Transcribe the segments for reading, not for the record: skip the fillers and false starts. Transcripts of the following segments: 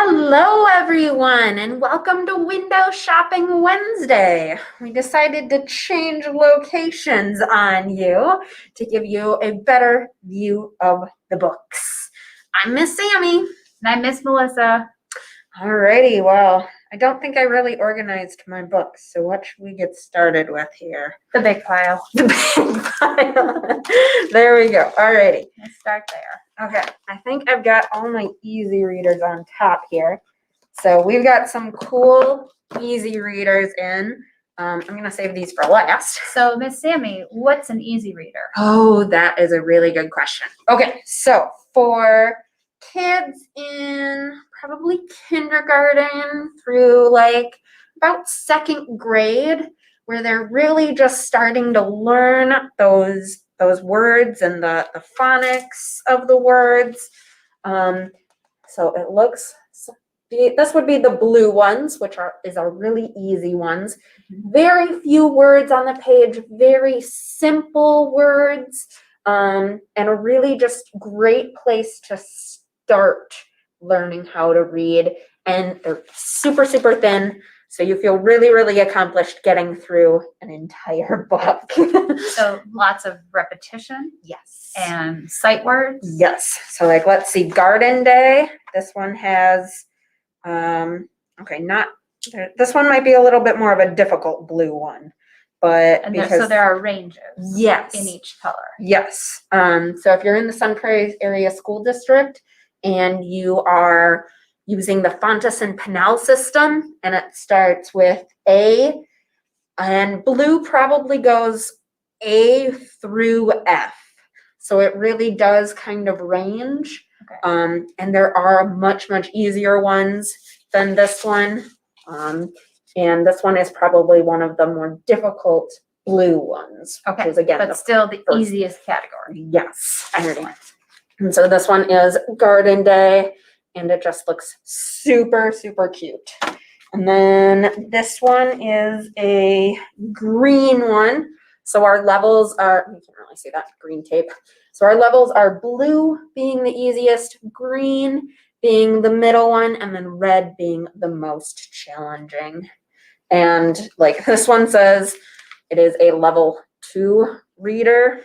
Hello, everyone, and welcome to Window Shopping Wednesday. We decided to change locations on you to give you a better view of the books. I'm Miss Sammy. And I'm Miss Melissa. Alrighty, well, I don't think I really organized my books, so what should we get started with here? The big pile. The big pile. There we go. Alrighty. Let's start there. Okay, I think I've got all my easy readers on top here. So we've got some cool easy readers in. I'm going to save these for last. So, Miss Sammy, what's an easy reader? Oh, that is a really good question. Okay, so for kids in probably kindergarten through like about second grade, where they're really just starting to learn those words and the phonics of the words. So it looks, this would be the blue ones, which is our really easy ones. Very few words on the page, very simple words, and a really just great place to start learning how to read. And they're super, super thin. So you feel really, really accomplished getting through an entire book. So lots of repetition. Yes. And sight words. Yes. So like, let's see, Garden Day. This one has, this one might be a little bit more of a difficult blue one, but and so there are ranges. Yes. In each color. Yes. So if you're in the Sun Prairie area school district and you are using the Phonics and Pinel system, and it starts with A, and blue probably goes A through F. So it really does kind of range. Okay. And there are much, much easier ones than this one. And this one is probably one of the more difficult blue ones. Okay, which is, again, but still the easiest category. Yes. And so this one is Garden Day. And it just looks super, super cute. And then this one is a green one. So our levels are, you can't really see that, green tape. So our levels are blue being the easiest, green being the middle one, and then red being the most challenging. And like this one says, it is a level 2 reader.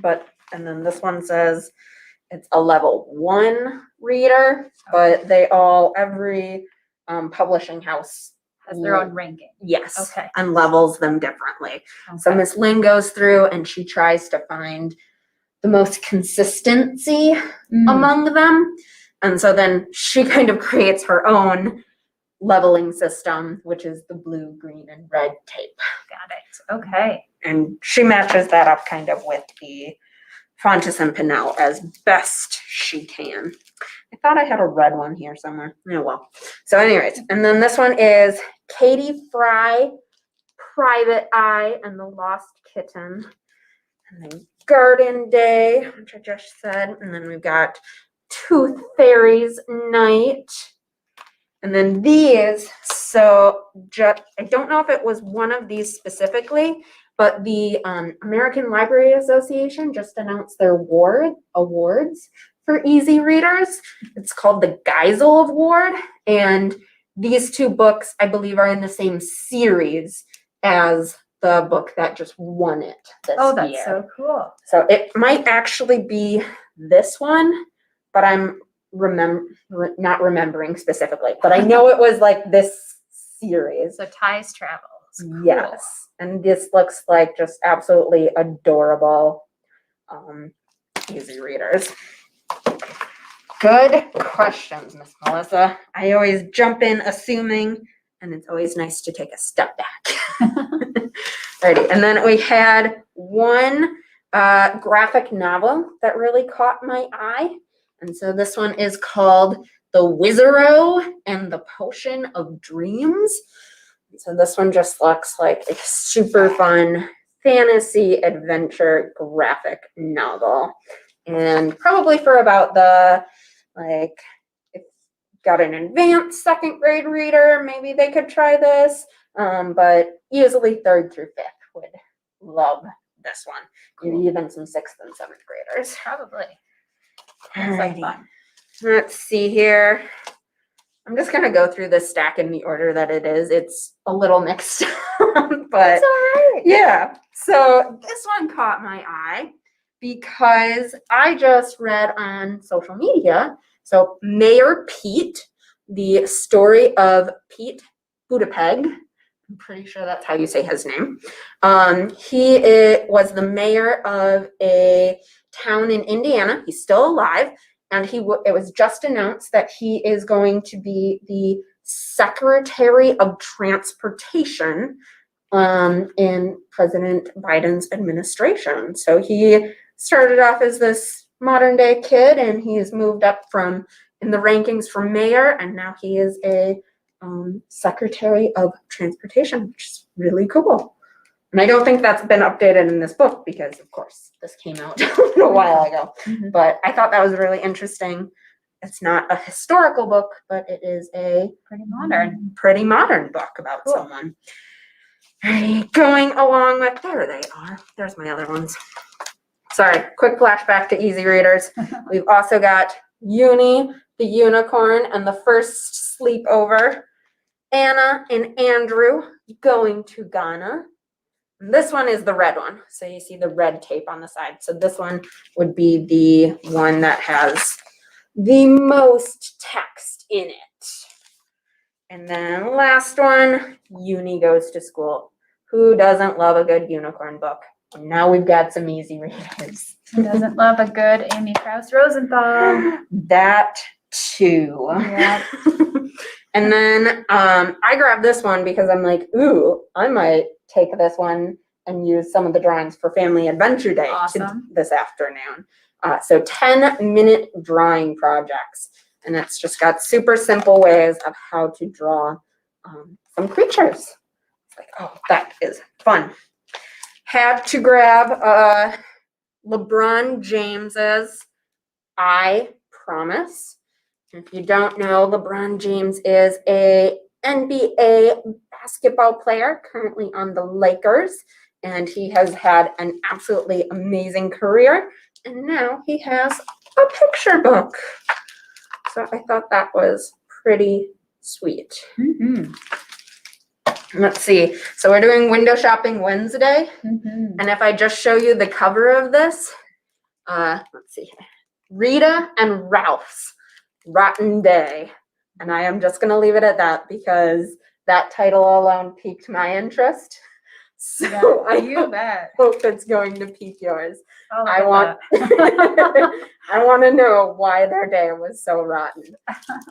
And then this one says, it's a level 1 reader, but they every publishing house has their own ranking. Yes. Okay. And levels them differently. Okay. So Miss Lynn goes through and she tries to find the most consistency among them. And so then she kind of creates her own leveling system, which is the blue, green, and red tape. Got it. Okay. And she matches that up kind of with the Phonics and Pinel as best she can. I thought I had a red one here somewhere. Oh, well. So anyways, and then this one is Katie Fry, Private Eye, and the Lost Kitten. And then Garden Day, which I just said. And then we've got Tooth Fairy's Night. And then these, so I don't know if it was one of these specifically, but the American Library Association just announced their awards for easy readers. It's called the Geisel Award. And these two books, I believe, are in the same series as the book that just won it this year. Oh, that's so cool. So it might actually be this one, but I'm not remembering specifically. But I know it was like this series. So Ties Travels. Cool. Yes. And this looks like just absolutely adorable easy readers. Good questions, Miss Melissa. I always jump in assuming, and it's always nice to take a step back. Alrighty, and then we had one graphic novel that really caught my eye. And so this one is called The Wizaro and the Potion of Dreams. So this one just looks like a super fun fantasy adventure graphic novel. And probably for about the, if you've got an advanced second grade reader, maybe they could try this. But easily 3rd through 5th would love this one. Maybe even some 6th and 7th graders. Probably. Alrighty. Let's see here. I'm just gonna go through this stack in the order that it is. It's a little mixed, but It's all right. yeah. So this one caught my eye because I just read on social media. So Mayor Pete, the story of Pete Buttigieg. I'm pretty sure that's how you say his name. Was the mayor of a town in Indiana. He's still alive, and it was just announced that he is going to be the Secretary of Transportation in President Biden's administration. So he started off as this modern day kid, and he's moved up in the rankings from mayor, and now he is a Secretary of Transportation, which is really cool. And I don't think that's been updated in this book because, of course, this came out a little while ago. But I thought that was really interesting. It's not a historical book, but it is a pretty modern book about someone. Alrighty, going along with, there they are. There's my other ones. Sorry, quick flashback to easy readers. We've also got Uni, the Unicorn, and the First Sleepover. Anna and Andrew going to Ghana. And this one is the red one. So you see the red tape on the side. So this one would be the one that has the most text in it. And then last one, Uni goes to school. Who doesn't love a good unicorn book? And now we've got some easy readers. Who doesn't love a good Amy Krauss Rosenthal? That too. Yeah. And then I grabbed this one because I'm like, ooh, I might take this one and use some of the drawings for Family Adventure Day this afternoon. So 10-minute drawing projects. And it's just got super simple ways of how to draw some creatures. It's like, oh, that is fun. Had to grab LeBron James's I Promise. If you don't know, LeBron James is a NBA basketball player currently on the Lakers, and he has had an absolutely amazing career, and now he has a picture book. So I thought that was pretty sweet. Let's see. So we're doing Window Shopping Wednesday, and if I just show you the cover of this, let's see here. Rita and Ralph's Rotten Day. And I am just going to leave it at that because that title alone piqued my interest. So I hope it's going to pique yours. I want I want to know why their day was so rotten.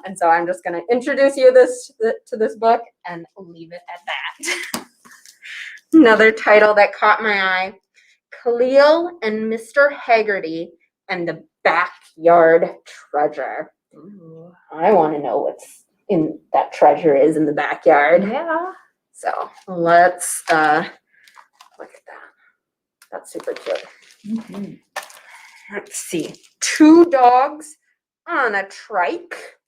And so I'm just going to introduce you to this book and leave it at that. Another title that caught my eye, Khalil and Mr. Haggerty and the Backyard Treasure. Ooh, I want to know what's in that treasure is in the backyard. Yeah. So let's look at that. That's super cute. Let's see. 2 dogs on a trike.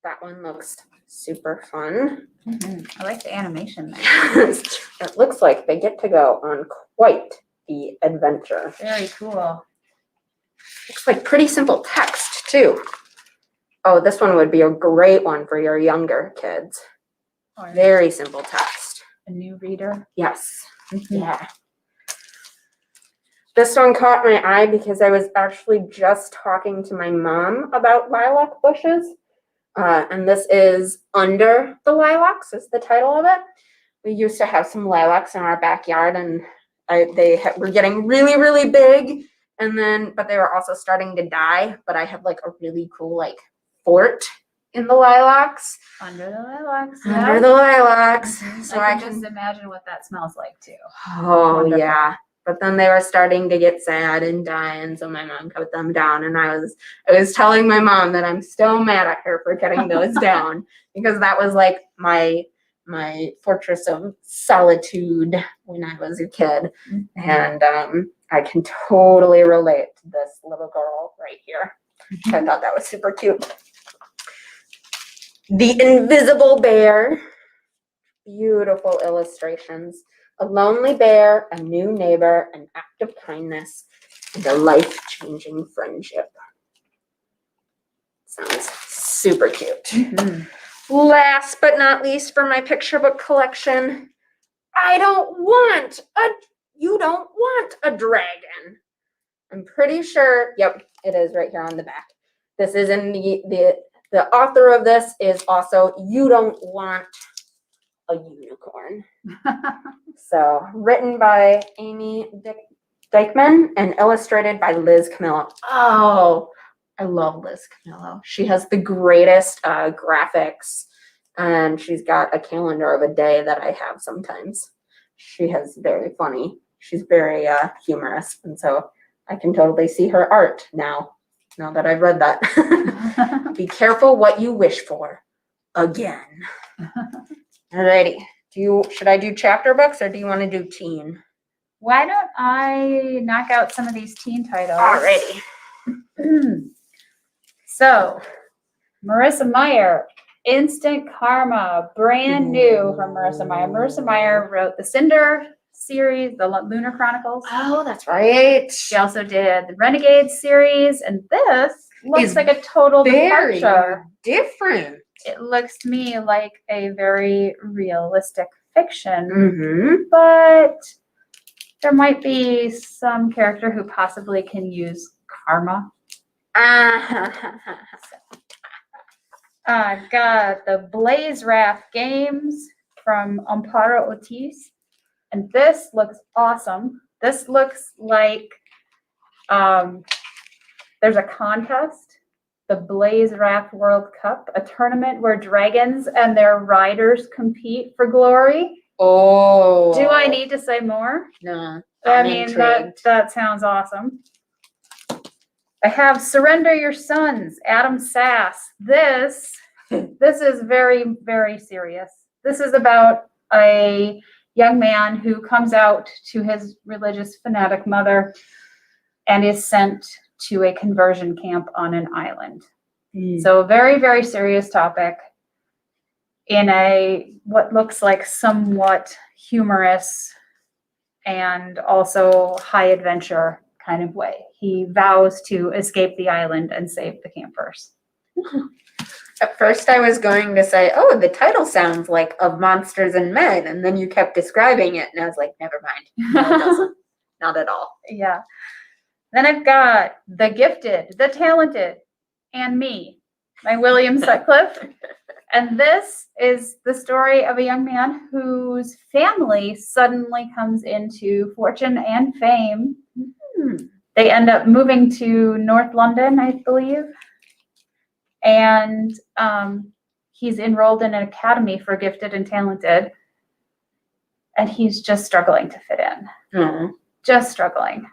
That one looks super fun. I like the animation there. It looks like they get to go on quite the adventure. Very cool. Looks like pretty simple text too. Oh, this one would be a great one for your younger kids. Or Very simple text. a new reader. Yes. Yeah. This one caught my eye because I was actually just talking to my mom about lilac bushes. And this is Under the Lilacs is the title of it. We used to have some lilacs in our backyard, and they were getting really, really big. And then, but they were also starting to die. But I had like a really cool fort in the lilacs. Under the lilacs. Under the lilacs. So I can just imagine what that smells like too. Oh, Wonderful. yeah. But then they were starting to get sad and die, and so my mom cut them down. And I was telling my mom that I'm still mad at her for cutting those down because that was like my fortress of solitude when I was a kid. And I can totally relate to this little girl right here. I thought that was super cute. The Invisible Bear. Beautiful illustrations. A lonely bear, a new neighbor, an act of kindness, and a life-changing friendship. Sounds super cute. last but not least for my picture book collection, you don't want a dragon. I'm pretty sure, yep, it is right here on the back. This is in the author of this is also You Don't Want a Unicorn. So written by Amy Dykman and illustrated by Liz Camillo. Oh, I love Liz Camillo. She has the greatest graphics, and she's got a calendar of a day that I have sometimes. She has very funny. She's very humorous, and so I can totally see her art now that I've read that. Be careful what you wish for. Again. Alrighty. Should I do chapter books or do you want to do teen? Why don't I knock out some of these teen titles? Alrighty. So, Marissa Meyer, Instant Karma, brand new from Marissa Meyer. Marissa Meyer wrote the Cinder series, the Lunar Chronicles. Oh, that's right. She also did the Renegade series, and this looks like a total departure. Different. It looks to me like a very realistic fiction, Mm-hmm. but there might be some character who possibly can use karma. Got the Blaze Raft games from Amparo Ortiz. And this looks awesome. This looks like there's a contest, the Blaze Raft World Cup, a tournament where dragons and their riders compete for glory. Oh. Do I need to say more? No. I mean, that sounds awesome. I have Surrender Your Sons, Adam Sass. This is very, very serious. This is about a young man who comes out to his religious fanatic mother and is sent to a conversion camp on an island. So a very, very serious topic in what looks like somewhat humorous and also high adventure kind of way. He vows to escape the island and save the campers. At first I was going to say, oh, the title sounds like Of Monsters and Men, and then you kept describing it, and I was like, never mind. No, it doesn't. Not at all. Yeah. Then I've got The Gifted, The Talented, and Me by William Sutcliffe. And this is the story of a young man whose family suddenly comes into fortune and fame. They end up moving to North London, I believe. And he's enrolled in an academy for gifted and talented. And he's just struggling to fit in. Just struggling.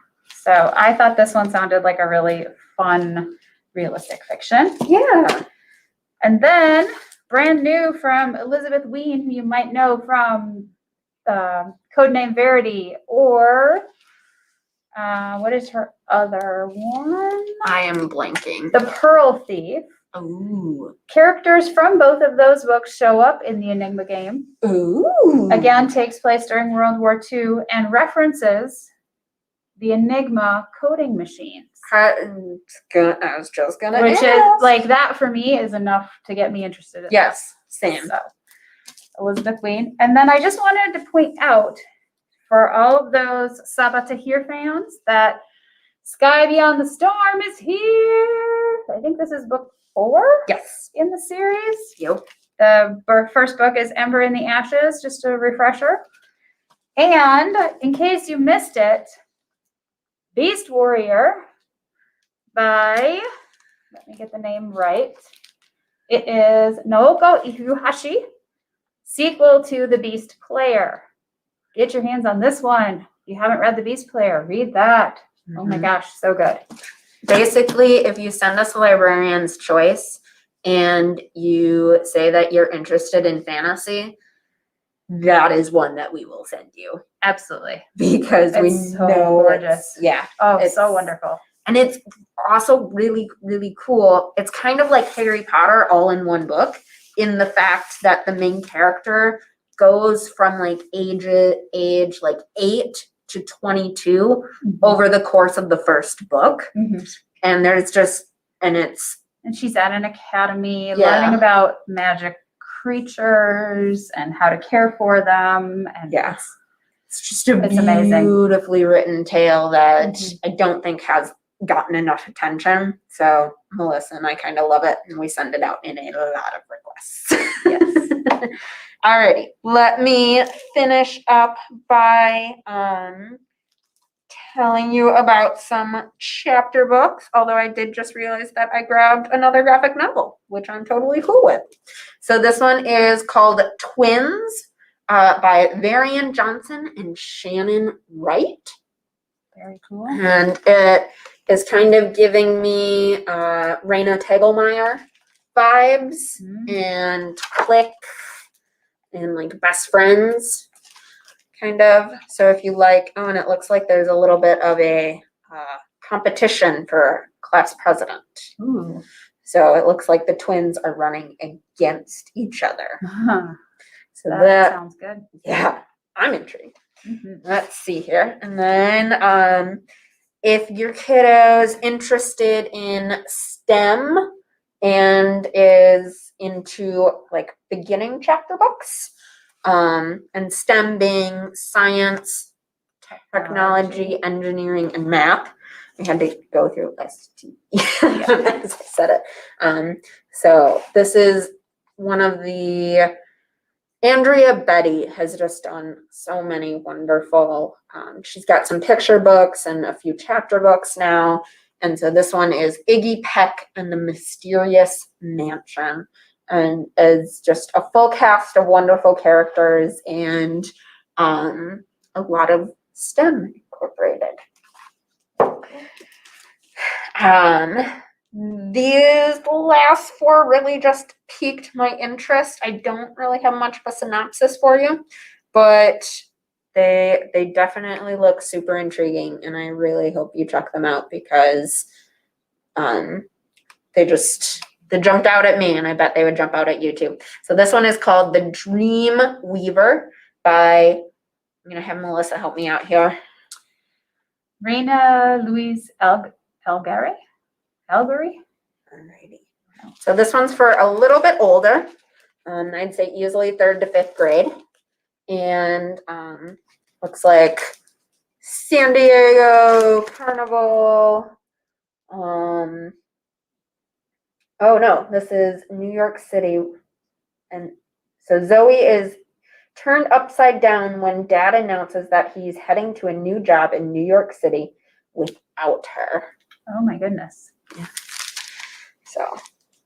So I thought this one sounded like a really fun, realistic fiction. Yeah. And then, brand new from Elizabeth Ween, who you might know from Codename Verity, or what is her other one? I am blanking. The Pearl Thief. Ooh. Characters from both of those books show up in the Enigma game. Ooh. Again, takes place during World War II and references the Enigma coding machines. I was just gonna Which ask. is, like, that for me is enough to get me interested in Yes, this. same. So, Elizabeth Ween. And then I just wanted to point out for all of those Saba Tahir fans that Sky Beyond the Storm is here. I think this is book 4 Yes. in the series. Yep. The first book is Ember in the Ashes, just a refresher. And in case you missed it, Beast Warrior by, let me get the name right. It is Naoko Ihuhashi, sequel to The Beast Player. Get your hands on this one. If you haven't read The Beast Player, read that. Oh my gosh, so good. Basically, if you send us a librarian's choice and you say that you're interested in fantasy, that is one that we will send you. Absolutely. Because we It's so know gorgeous. Yeah. Oh, It's so wonderful. And it's also really, really cool. It's kind of like Harry Potter all in one book, in the fact that the main character goes from like age like 8 to 22 over the course of the first book. And there's just, and it's, And she's at an academy Yeah. learning about magic creatures and how to care for them. And Yeah. It's just a It's amazing. beautifully written tale that Mhm. I don't think has gotten enough attention. So Melissa and I kind of love it, and we send it out in a lot of requests. Yes. Alrighty, let me finish up by telling you about some chapter books, although I did just realize that I grabbed another graphic novel, which I'm totally cool with. So this one is called Twins by Varian Johnson and Shannon Wright. Very cool. And it is kind of giving me Raina Tegelmeier vibes and Click and like Best Friends kind of. So if you like, oh, and it looks like there's a little bit of a competition for class president. Ooh. So it looks like the twins are running against each other. So That sounds good. yeah, I'm intrigued. Mhm. Let's see here. And then if your kiddo's interested in STEM and is into like beginning chapter books, and STEM being science, technology, engineering, and math. I had to go through ST as I said it. So this is one of the Andrea Betty has just done so many wonderful, she's got some picture books and a few chapter books now. And so this one is Iggy Peck and the Mysterious Mansion, and is just a full cast of wonderful characters and a lot of STEM incorporated. These last four really just piqued my interest. I don't really have much of a synopsis for you, but they definitely look super intriguing, and I really hope you check them out because they jumped out at me, and I bet they would jump out at you too. So this one is called The Dream Weaver by, I'm gonna have Melissa help me out here. Raina Louise Albury? Alrighty. So this one's for a little bit older. I'd say easily 3rd to 5th grade. And looks like San Diego Carnival. Oh no, this is New York City. And so Zoe is turned upside down when Dad announces that he's heading to a new job in New York City without her. Oh my goodness. So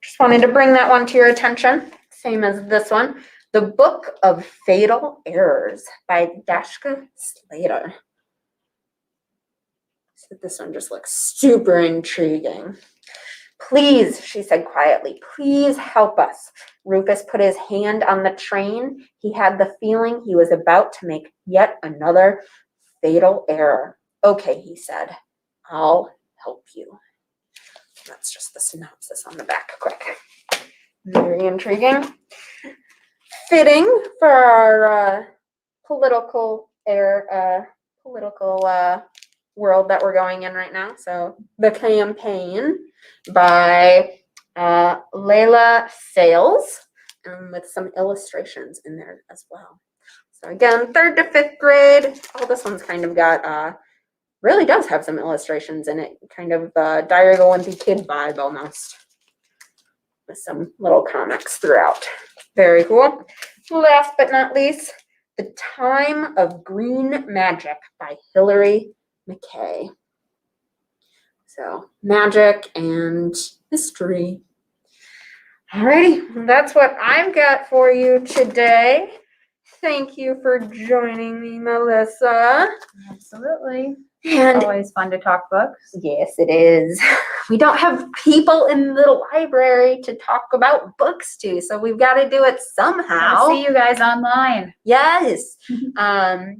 just wanted to bring that one to your attention, same as this one. The Book of Fatal Errors by Dashka Slater. So this one just looks super intriguing. Please, she said quietly, please help us. Rufus put his hand on the train. He had the feeling he was about to make yet another fatal error. Okay, he said, I'll help you. That's just the synopsis on the back, quick. Very intriguing. Fitting for our political world that we're going in right now. So The Campaign by Layla Sales, with some illustrations in there as well. So again, 3rd to 5th grade. Oh, this one's kind of got really does have some illustrations in it, kind of Diary of a Wimpy Kid vibe almost, with some little comics throughout. Very cool. Last but not least, The Time of Green Magic by Hilary McKay. So magic and mystery. Alrighty, that's what I've got for you today. Thank you for joining me, Melissa. Absolutely. And Always fun to talk books. yes, it is. We don't have people in the library to talk about books to, so we've got to do it somehow. I'll see you guys online. Yes.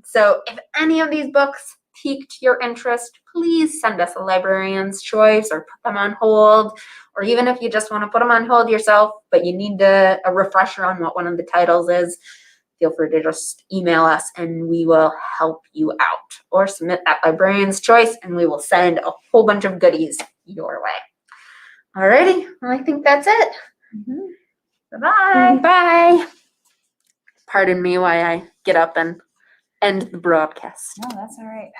So if any of these books piqued your interest, please send us a librarian's choice or put them on hold. Or even if you just want to put them on hold yourself, but you need a refresher on what one of the titles is, feel free to just email us and we will help you out. Or submit that librarian's choice and we will send a whole bunch of goodies your way. Alrighty, well, I think that's it. Bye-bye. Bye. Pardon me while I get up and end the broadcast. No, that's all right.